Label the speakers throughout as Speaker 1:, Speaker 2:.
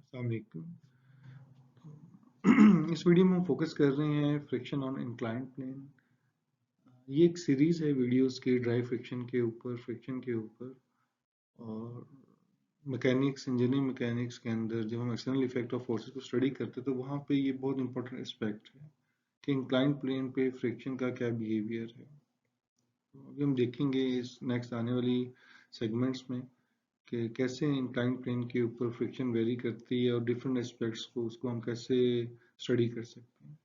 Speaker 1: अस्सलाम वालेकुम। इस वीडियो में हम फोकस कर रहे हैं फ्रिक्शन ऑन इंक्लाइंड प्लेन। ये एक सीरीज है वीडियोस के ड्राइव फ्रिक्शन के ऊपर। और मैकेनिक्स, इंजीनियरिंग मैकेनिक्स के अंदर जब हम एक्सटर्नल इफेक्ट ऑफ फोर्सेस को स्टडी करते हैं तो वहाँ पे ये बहुत इंपॉर्टेंट एस्पेक्ट है कि इंक्लाइंड प्लेन पे फ्रिक्शन का क्या बिहेवियर है। तो अभी हम देखेंगे इस नेक्स्ट आने वाली सेगमेंट्स में कि कैसे इंक्लाइंड प्लेन के ऊपर फ्रिक्शन वेरी करती है और डिफरेंट एस्पेक्ट्स को उसको हम कैसे स्टडी कर सकते हैं।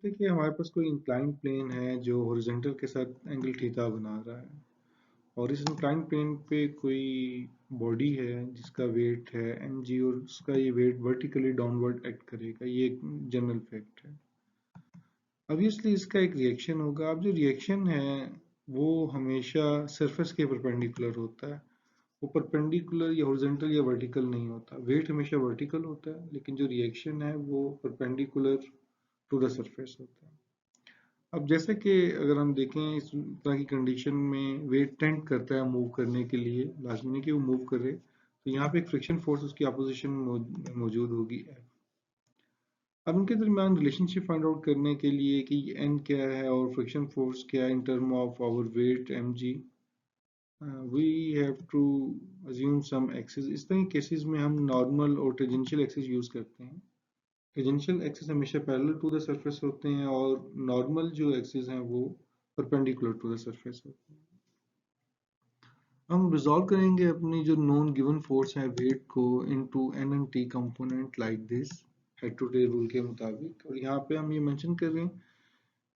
Speaker 1: देखिए, हमारे पास कोई इंक्लाइंड प्लेन है जो हॉरिजॉन्टल के साथ एंगल थीटा बना रहा है और इस इंक्लाइंड प्लेन पे कोई बॉडी है जिसका वेट है mg और उसका ये वेट वर्टिकली डाउनवर्ड एक्ट करेगा। ये एक जनरल फैक्ट है। ऑब्वियसली इसका एक रिएक्शन होगा। अब जो रिएक्शन है वो हमेशा सरफेस के परपेंडिकुलर होता है। वो परपेंडिकुलर या हॉरिजॉन्टल या वर्टिकल नहीं होता। वेट हमेशा वर्टिकल होता है लेकिन जो रिएक्शन है वो परपेंडिकुलर टू द सरफेस होता है। अब जैसे कि अगर हम देखें इस तरह की कंडीशन में वेट टेंड करता है मूव करने के लिए, लाजमी नहीं कि वो मूव करे, तो यहाँ पे एक फ्रिक्शन फोर्स उसकी अपोजिशन मौजूद होगी F। अब इनके दरमियान रिलेशनशिप फाइंड आउट करने के लिए कि N क्या है और फ्रिक्शन फोर्स क्या है in term of our weight mg, we have to assume some axis. इस तरह के केसेस में हम नॉर्मल और टेंजेंशियल एक्सिस यूज करते हैं। टेंजेंशियल एक्सिस हमेशा पैरेलल टू द सरफेस होते हैं और नॉर्मल जो एक्सिस हैं वो परपेंडिकुलर टू द सरफेस होते हैं। हम रिजॉल्व करेंगे अपनी जो नॉन गिवन फोर्स है वेट को into N and T component like this, head to tail rule के मुताबिक। और यहाँ पे हम ये मेंशन कर रहे हैं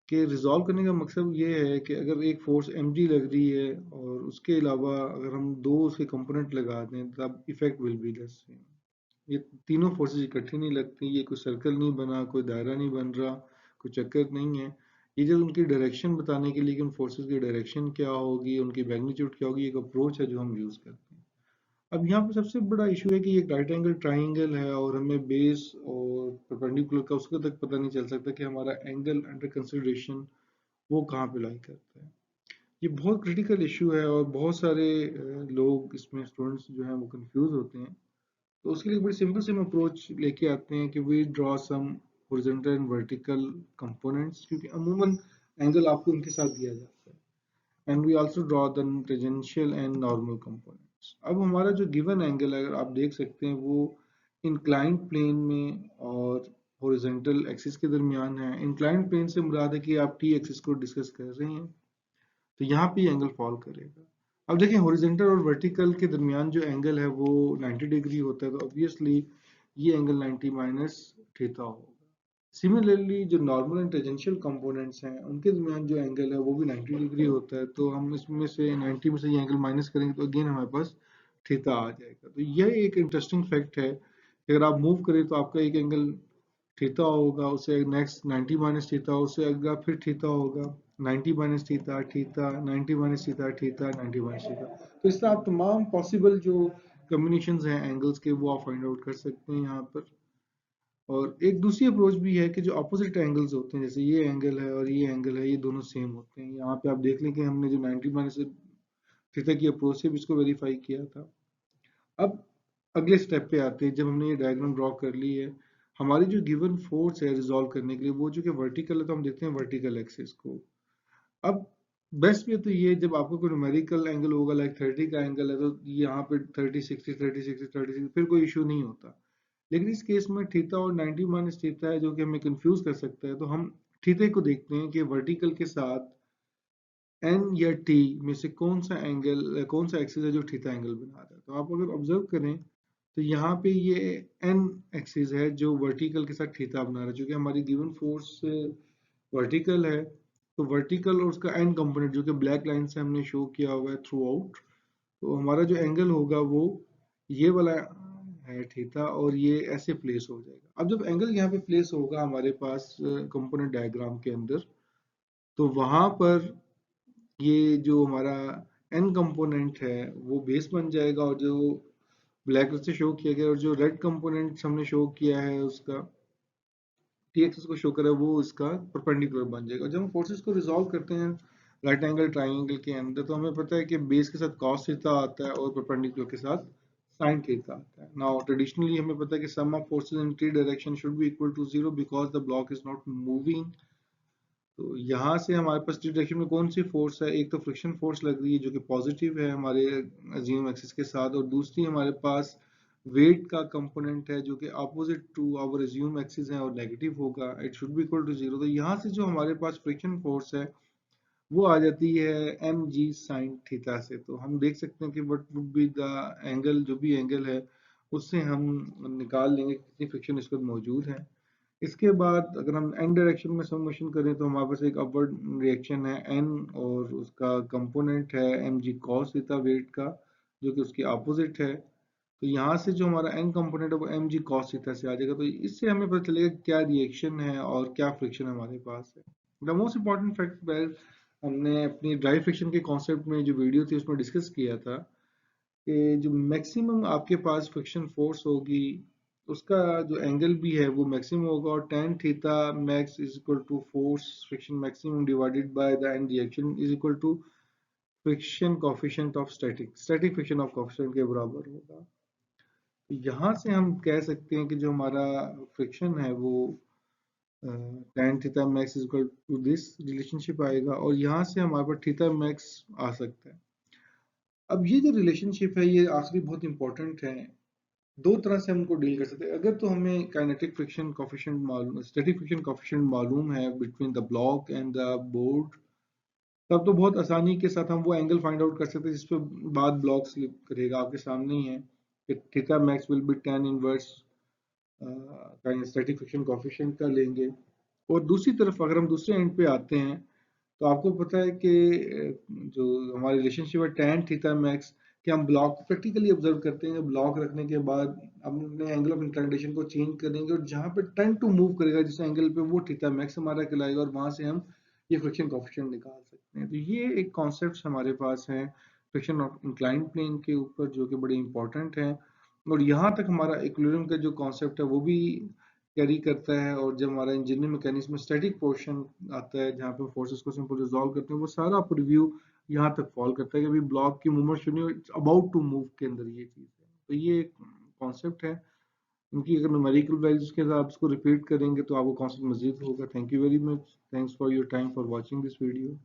Speaker 1: कि रिजॉल्व करने का मकसद ये है कि अगर एक फोर्स mg लग रही है और उसके अलावा अगर हम दो उसके कंपोनेंट लगा दें तब effect will be the same. ये तीनों फोर्सेस इकट्ठी नहीं लगती, ये कोई सर्कल नहीं बना, कोई दायरा नहीं बन रहा, कोई चक्कर नहीं है। ये जो उनकी डायरेक्शन बताने के लिए कि उन फोर्सेस की डायरेक्शन क्या होगी, उनकी मैग्नीट्यूड क्या होगी, एक अप्रोच है जो हम यूज करते हैं। अब यहाँ पे सबसे बड़ा इशू है कि ये राइट एंगल ट्राइंगल है और हमें बेस और परपेंडिकुलर का उसके तक पता नहीं चल सकता कि हमारा एंगल अंडर कंसिडरेशन वो कहाँ पे लाई करता है। ये बहुत क्रिटिकल इशू है और बहुत सारे लोग इसमें स्टूडेंट्स जो हैं वो कंफ्यूज होते हैं। तो उसके लिए बड़ी सिंपल सिम अप्रोच लेके आते हैं कि we draw some horizontal and vertical components, क्योंकि अमूमन एंगल आपको इनके साथ दिया जाता है। And we also draw the tangential and normal components. अब हमारा जो गिवन एंगल है अगर आप देख सकते हैं वो इंक्लाइंड प्लेन में और हॉरिजॉन्टल एक्सिस के दरमियान है। इंक्लाइंड प्लेन से मुराद है कि आप टी एक्सिस को डिस्कस कर रहे हैं, तो यहाँ पे एंगल फॉल करेगा। अब देखिए, हॉरिजॉन्टल और वर्टिकल के दरमियान जो एंगल है वो 90 डिग्री होता है, तो ऑब्वियसली ये एंगल 90 माइनस थीटा होगा। सिमिलरली जो नॉर्मल एंड टेंजेंशियल कंपोनेंट्स हैं उनके दरमियान जो एंगल है वो भी 90 डिग्री होता है, तो हम इसमें से 90 में से ये एंगल माइनस करेंगे तो अगेन हमारे पास थीटा आ जाएगा। तो यह एक इंटरेस्टिंग फैक्ट है कि अगर आप मूव करें तो आपका एक एंगल थीटा होगा, उससे नेक्स्ट 90 माइनस थीटा, उससे अगला फिर थीटा होगा, 90 minus theta theta, 90 minus theta theta, 90 minus theta. तो इस तरह आप तमाम पॉसिबल जो कम्बिनेशंस हैं एंगल्स के वो आप फाइंड आउट कर सकते हैं यहाँ पर। और एक दूसरी अप्रोच भी है कि जो अपोजिट एंगल्स होते हैं, जैसे ये एंगल है और ये एंगल है, ये दोनों सेम होते हैं। यहाँ पे आप देख लें कि हमने जो 90 माइनस थीटा की अप्रोच से भी इसको वेरीफाई किया था। अब अगले स्टेप पे आते हैं। जब हमने ये डायग्राम ड्रॉ कर ली है, हमारी जो गिवन फोर्स है रिजॉल्व करने के लिए वो जो कि वर्टिकल है, तो हम देखते हैं वर्टिकल एक्सिस को। अब बेस्ट भी तो ये, जब आपको कोई न्यूमेरिकल एंगल होगा लाइक 30 का एंगल है तो यहाँ पे 30 60 30 60 36 फिर कोई इशू नहीं होता। लेकिन इस केस में थीटा और 90 माइनस थीटा है जो कि हमें कंफ्यूज कर सकता है, तो हम थीटे को देखते हैं कि वर्टिकल के साथ एन या टी में से कौन सा एंगल, कौन सा एक्सिस है जो थीटा एंगल बना रहा है। तो आप अगर ऑब्जर्व करें तो यहाँ पे ये एन एक्सिस है जो वर्टिकल के साथ थीटा बना रहा है, क्योंकि हमारी गिवन फोर्स वर्टिकल है। तो वर्टिकल और उसका एन कंपोनेंट जो कि ब्लैक लाइन से हमने शो किया हुआ है थ्रू आउट, तो हमारा जो एंगल होगा वो ये वाला है थीटा और ये ऐसे प्लेस हो जाएगा। अब जब एंगल यहाँ पे प्लेस होगा हमारे पास कंपोनेंट डायग्राम के अंदर, तो वहां पर ये जो हमारा एन कंपोनेंट है वो बेस बन जाएगा और जो ब्लैक से शो किया गया और जो रेड कंपोनेंट हमने शो किया है उसका टी एक्सिस को शो करा वो इसका परपेंडिकुलर बन जाएगा। जब हम फोर्सेस को रिजॉल्व करते हैं राइट एंगल ट्राइंगल के अंदर, तो हमें पता है कि बेस के साथ कॉस थीटा आता है और परपेंडिकुलर के साथ साइन थीटा आता है। नाउ ट्रेडिशनली हमें पता है कि sum of forces in three direction should be equal to zero because the block is not moving. तो यहाँ से हमारे पास थ्री डायरेक्शन में कौन सी फोर्स है, एक तो फ्रिक्शन फोर्स लग रही है जो कि पॉजिटिव है हमारे अज्यूम एक्सिस के साथ, और दूसरी हमारे पास वेट का कंपोनेंट है जो कि opposite to our assume axis है और नेगेटिव होगा, it should be equal to zero. तो यहाँ से जो हमारे पास फ्रिक्शन फोर्स है वो आ जाती है एम जी साइन थीटा से। तो हम देख सकते हैं कि what would be the angle, जो भी एंगल है उससे हम निकाल लेंगे कितनी फ्रिक्शन इस वक्त मौजूद है। इसके बाद अगर हम एन डायरेक्शन में समेशन करें तो हमारे पास एक अपवर्ड रिएक्शन है एन, और उसका कंपोनेंट है M G cos theta weight का, जो कि उसकी अपोजिट है। तो यहाँ से जो हमारा एन कंपोनेंट है वो एम जी कॉस थीटा से आ जाएगा। तो इससे हमें पता चलेगा क्या रिएक्शन है और क्या फ्रिक्शन हमारे पास है। द मोस्ट इंपॉर्टेंट फैक्ट हमने अपनी ड्राई फ्रिक्शन के कॉन्सेप्ट में जो वीडियो थी उसमें डिस्कस किया था कि जो मैक्सिमम आपके पास फ्रिक्शन फोर्स होगी उसका जो एंगल भी है वो मैक्सिमम होगा, और tan theta max is equal to force friction maximum divided by the N reaction is equal to friction coefficient of static friction of coefficient के बराबर होगा। तो यहाँ से हम कह सकते हैं कि जो हमारा फ्रिक्शन है वो tan theta max is equal to this relationship आएगा, और यहाँ से हमारे पास थीटा मैक्स आ सकता है। अब ये जो रिलेशनशिप है ये आखिरी बहुत इंपॉर्टेंट है। दो तरह से हम उनको डील कर सकते हैं। अगर तो हमें काइनेटिक फ्रिक्शन कोफिशिएंट मालूम, स्टैटिक फ्रिक्शन कोफिशिएंट मालूम है between the block and the board, तब तो बहुत आसानी के साथ हम वो एंगल फाइंड आउट कर सकते हैं जिस पे बाद ब्लॉक स्लिप करेगा। आपके सामने ही है कि theta max will be tan inverse static friction coefficient का लेंगे। और दूसरी तरफ अगर हम दूसरे एंड पे आते हैं तो आपको पता है कि जो हमारी रिलेशनशिप है tan थीटा मैक्स, कि हम ब्लॉक को प्रैक्टिकली ऑब्जर्व करते हैं। ब्लॉक रखने के बाद हम अपने एंगल ऑफ इंक्लिनेशन को चेंज करेंगे और जहाँ पे टर्न टू मूव करेगा जिस एंगल पे, वो थीटा मैक्स हमारा कहलाएगा, और वहां से हम ये फ्रिक्शन कोफिशिएंट निकाल सकते हैं। तो ये एक कॉन्सेप्ट हमारे पास है फ्रिक्शन ऑफ इंक्लाइंड प्लेन के ऊपर जो कि बड़े इंपॉर्टेंट है। और यहाँ तक हमारा इक्विलिब्रियम का जो कॉन्सेप्ट है वो भी कैरी करता है। और जब हमारा इंजीनियरिंग मैकेनिक्स में स्टैटिक पोर्शन आता है जहाँ पे फोर्सेस को सिंपल रिजॉल्व करते हैं, वो सारा रिव्यू यहाँ तक फॉल करता है कि अभी ब्लॉक की मूवमेंट शुरू नहीं, इट्स अबाउट टू मूव के अंदर ये चीज़ है। तो ये एक कॉन्सेप्ट है। इनकी अगर न्यूमेरिकल वैल्यूज के साथ इसको रिपीट करेंगे तो आपको कॉन्सेप्ट मजीद होगा। Thank you very much. Thanks for your time for watching this video.